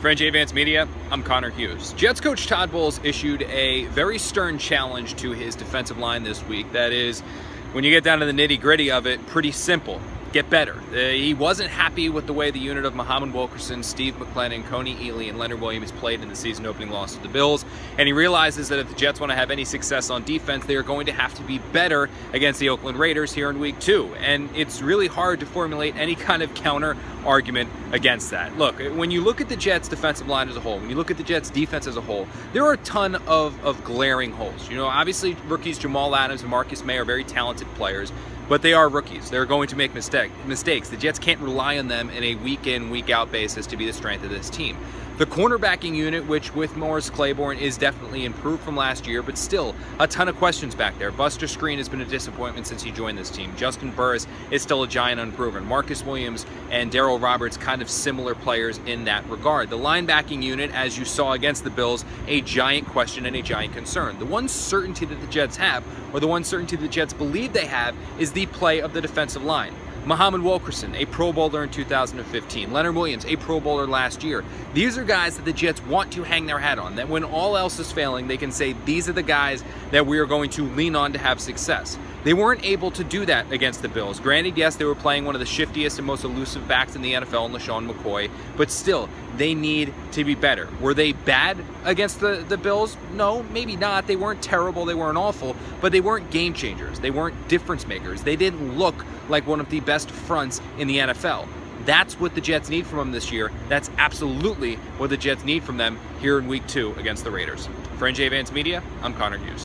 For NJ Advanced Media, I'm Connor Hughes. Jets coach Todd Bowles issued a very stern challenge to his defensive line this week. That is, when you get down to the nitty-gritty of it, pretty simple. Get better. He wasn't happy with the way the unit of Muhammad Wilkerson, Steve McLennan, Coney Ely, and Leonard Williams played in the season opening loss to the Bills, and he realizes that if the Jets want to have any success on defense, they are going to have to be better against the Oakland Raiders here in Week 2, and it's really hard to formulate any kind of counter argument against that. Look, when you look at the Jets defensive line as a whole, when you look at the Jets defense as a whole, there are a ton of glaring holes. You know, obviously rookies Jamal Adams and Marcus May are very talented players, but they are rookies. They're going to make mistakes. The Jets can't rely on them in a week-in, week-out basis to be the strength of this team. The cornerbacking unit, which with Morris Claiborne is definitely improved from last year, but still a ton of questions back there. Buster Skrine has been a disappointment since he joined this team. Justin Burris is still a giant unproven. Marcus Williams and Darryl Roberts kind of similar players in that regard. The linebacking unit, as you saw against the Bills, a giant question and a giant concern. The one certainty that the Jets have, or the one certainty the Jets believe they have, is the play of the defensive line. Muhammad Wilkerson, a Pro Bowler in 2015. Leonard Williams, a Pro Bowler last year. These are guys that the Jets want to hang their hat on, that when all else is failing, they can say, these are the guys that we are going to lean on to have success. They weren't able to do that against the Bills. Granted, yes, they were playing one of the shiftiest and most elusive backs in the NFL in LaShawn McCoy, but still, they need to be better. Were they bad against the Bills? No, maybe not. They weren't terrible, they weren't awful, but they weren't game changers. They weren't difference makers. They didn't look like one of the best fronts in the NFL. That's what the Jets need from them this year. That's absolutely what the Jets need from them here in Week 2 against the Raiders. For NJ Advanced Media, I'm Connor Hughes.